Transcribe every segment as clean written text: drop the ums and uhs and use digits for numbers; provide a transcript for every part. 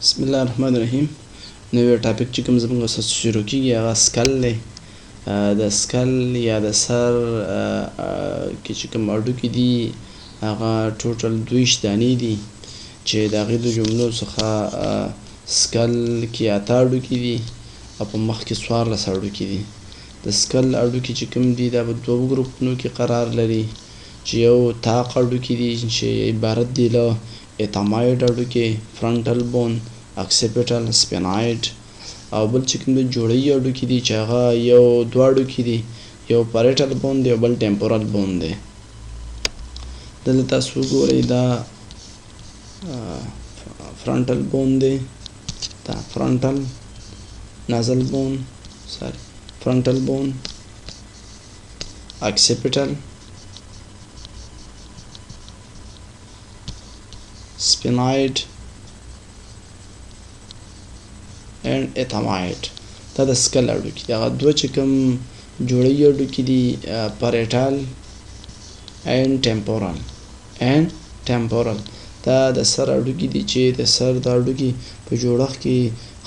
بسم الله الرحمن الرحیم. نوی ټاپک چې کوم زموږ سره شروع کیږي هغه سکل دی. د سکل یا د سر کې چې کوم هډوکي دي هغه ټوټل 22 دانې دي چې د هغې د جملو څخه سکل کې 8 هډوکي دي او په مخ کې 14 هډوکي دي. د سکل هډوکي چې کوم دي دا په دوو ګروپونو کې قرار لري چې یو طاق هډوکي دي چې عبارت دي له اتاماید هډوکي، فرنټل بون، اکسیپیټل، سپیناید، او بل چې کوم د جوړی هډوکي دي چې هغه یو دوه هډوکي دي، یو پاریټل بون دی او بل ټمپورل بون دی. دلته تاسو وګورئ دا فرنټل بون دی، دا فرنټل نازل بون فرنټل بون، اکسیپیټل، سپیناید and اتاماید. دا د سکل هډوکي دي. هغه دوه چې کوم جوړی هډوکي دي پاریټل and ټمپورل. دا د سر هډوکي دي چې د سر د هډوکي په جوړښت کې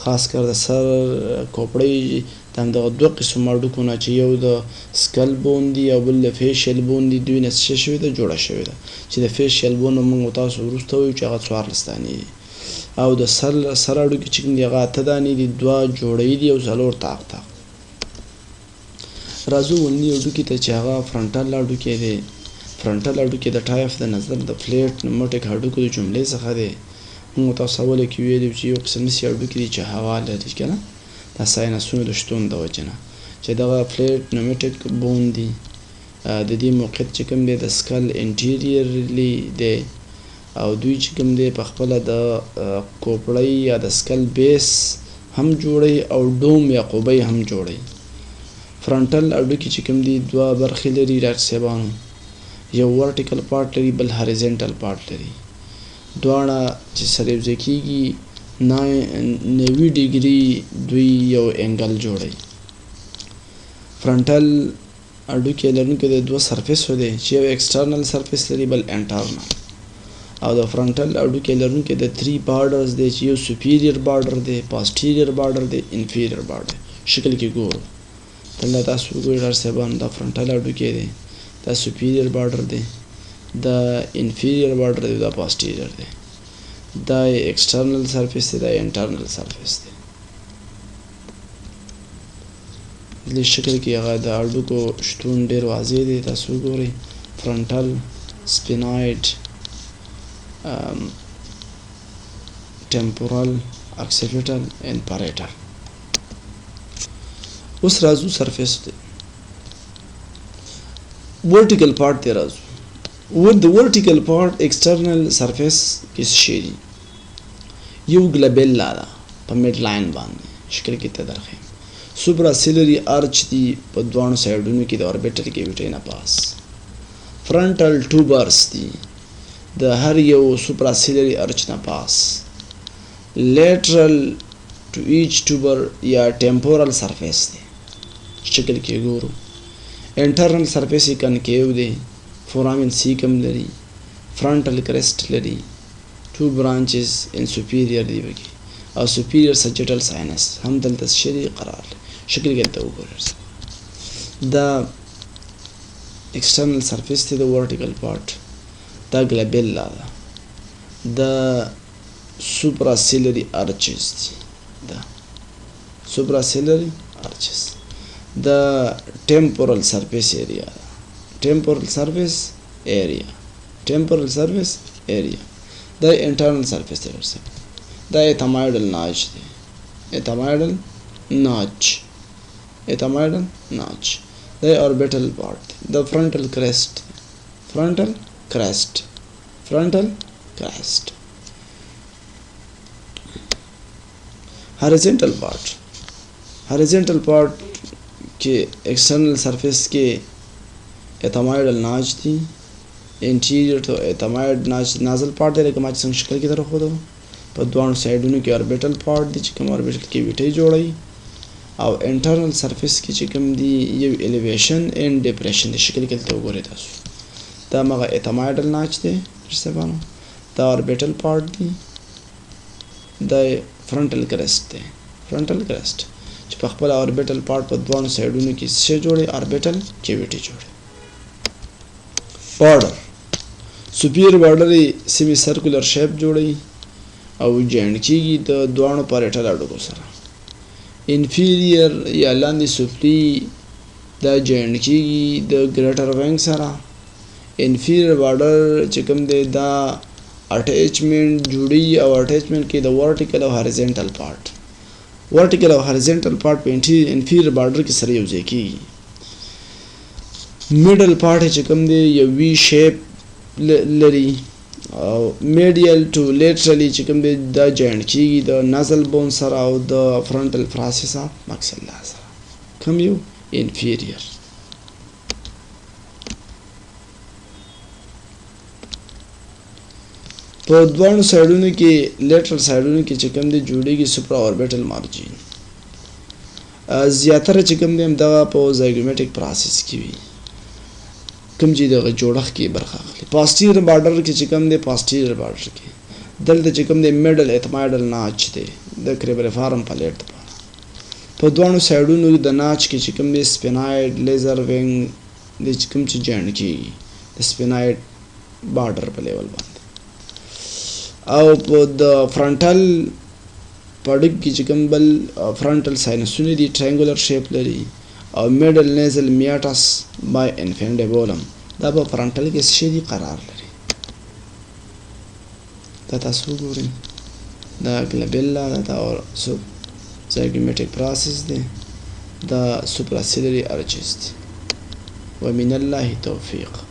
خاص کر د سر کوپړۍ د همدغه دوه قسم هډوکو نه چې یو د سکل بون دی او بل د فیشل بون دی، دوی نه څه شوې ده جوړه شوې ده چې د فیشل بون موږ تاسو وروسته وایو چې هغه 14 دانې دي او د سر هډوکي چې کوم دي هغه 8 دانې دي، دوه جوړی دي او 4 طاق. راځو ولني هډوکي ته چې هغه فرنټل هډوکي دی. فرنټل هډوکي د ټای اف د نظر د فلیټ نموټیک هډوکو د جملې څخه دی. موږ تاسو اول کې ویلو چې یو قسم داسې هډوکي دي چې هوا لري که نه، دا ساینسونو د شتون د وجې نه چې دغه فلیټ نموټیک بون دي. د دې موقعیت چې کوم دی د سکل انټیریرلی دی او دوی چې کوم دی په خپله د کوپړۍ یا د سکل بیس هم جوړی او ډوم یا قوبۍ هم جوړی. فرنټل هډوکي چې کوم دي دوه برخې لري ډاکټر صاحبانو، یو ورټیکل پارټ لري بل هاریزنټل پارټ لري. دواړه چې سره یوځای کیږي 90 ډیګري دوی یو انګل جوړی. فرنټل هډوکي لرونکی د دوه سرفیسو دی چې یو ایکسټرنل سرفیس لري بل انټرنل، او د فرنټل هډوکي لرونکی د 3 بارډرز دی چې یو سپیریر بارډر دی، پاسټیریر بارډر دی، انفیریر بارډر. شکل کې ګورو دلته تاسو وګورئ ډاکټر صاحبان دا فرنټل هډوکي دی، دا سپیریر بارډر دی، دا انفیریر بارډر دی، دا پاسټیریر دی، دا ایکسټرنل سرفیس دی، دا انټرنل سرفیس دی. دې شکل کې هغه د هډوکو شتون ډیر واضح دی. تاسو وګورئ فرنټل، سپیناید، ټمپورل، اکسیپیټل and پاریټل. اوس راځو سرفیس ته. ورټیکل پارت ته راځو. with the vertical part external surface کې څه شی دي؟ یو ګلابیلا ده په میډ لاین باندې شکل کې ته درخې. سوپرا سیلری ارچ دی په دوانو سایډونو کې د اوربیټل کیویټي نه پاس. فرنټل ټوبرز دي د هر یو سوپرا سیلری ارچ نه پاس. لیټرل ټو ایچ ټوبر یا ټمپورل سرفیس دی شکل کې ګورو. انټرنل سرفیس یې کنکیو دی، فورامین سیکم لري، فرنټل کرسټ لري، 2 برانچز ان سپیریر دی بګي او سپیریر سجیټل ساینس هم دلته شری قرار لري. شکل کې ته وګورئ دا ایکسټرنل سرفیس دی د ورټیکل پارت، دا ګلابیلا ده، دا سوپرا سیلری ارچز دی، دا سوپرا سیلری ارچز، دا ټمپورل سرفیس ایریا، temporal surface area دا internal surface area دا اتامايدل ناچ دی، اتامايدل ناچ دا orbital part دا frontal crest horizontal part کې external surface کې اتامايدل ناچ دی، انټیریور ته اتامايد نازل پارت دی لکه ما چې څنګه شکل کې درخودو. په دوانو سایډونو کې اوربیټل پارت دی چې کوم اوربیټل کیویټي جوړوي، او انټرنل سرفیس کې چې کوم دی یو الیویشن اینڈ ډیپریشن دی. شکل کې ته وګورئ تاسو دا مغه اتامايدل ناچ دی، دا اوربیټل پارت دی، د فرنټل کرست دی فرنټل کرست چې په خپل اوربیټل پارت په دوه سایډونو کې څه جوړي اوربیټل کیویټي جوړي بارډر سپیر بارډر سیمی سرکولر شیپ جوړي او جوړ کیږي د دوه پارټل اډو سره انفیریر یا لاندې سفلی دا جوړ کیږي د ګریټر وینګ سره انفیریر بارډر چې کوم دی دا اٹیچمنٹ جوړي او اٹیچمنٹ کې د ورټیکل او هاریزونټل پارت ورټیکل او هاریزونټل پارت په انفیریر بارډر کې سره یو ځای کیږي میډل پارت چې کوم دی یو وی شیپ لري او میډیل ټو لیټرلی چې کوم دی دا جوړ کیږي د نازل بون سره او د فرنټل پروسس اف ماکسیلا سره کوم یو انفیریر په دوه سایډونو کې لیټرل سایډونو کې چې کوم دی جوړیږي سوپرا اوربیټل مارجین زیاتره چې کوم دی دا په زایګومټیک پروسس کې وي کوم چې دغه جوړښت کې برخه اخلي پاسټیریر بارډر کې چې کوم دی پاسټیریر بارډر کې دلته چې کوم دی میډل اتمایډل ناچ دی د کریبریفارم پلیټ لپاره په دوه سایډونو د ناچ کې چې کوم دی سپیناید لیزر وینګ د کوم چې جوړ کیږي د سپیناید بارډر په لیول باندې او په د فرنټل پړک کې چې کوم بل فرنټل ساینسونه دي ټرینګولر شیپ لري او میډل نیزل میاټس بای انفینډیبولم دا په فرنټل کې څه دي قرار لري دا تاسو ګورئ دا ګلابیلا دا او سب زایګومټیک پروسس دی دا سوپراسیلري ارچز دی ومن الله توفیق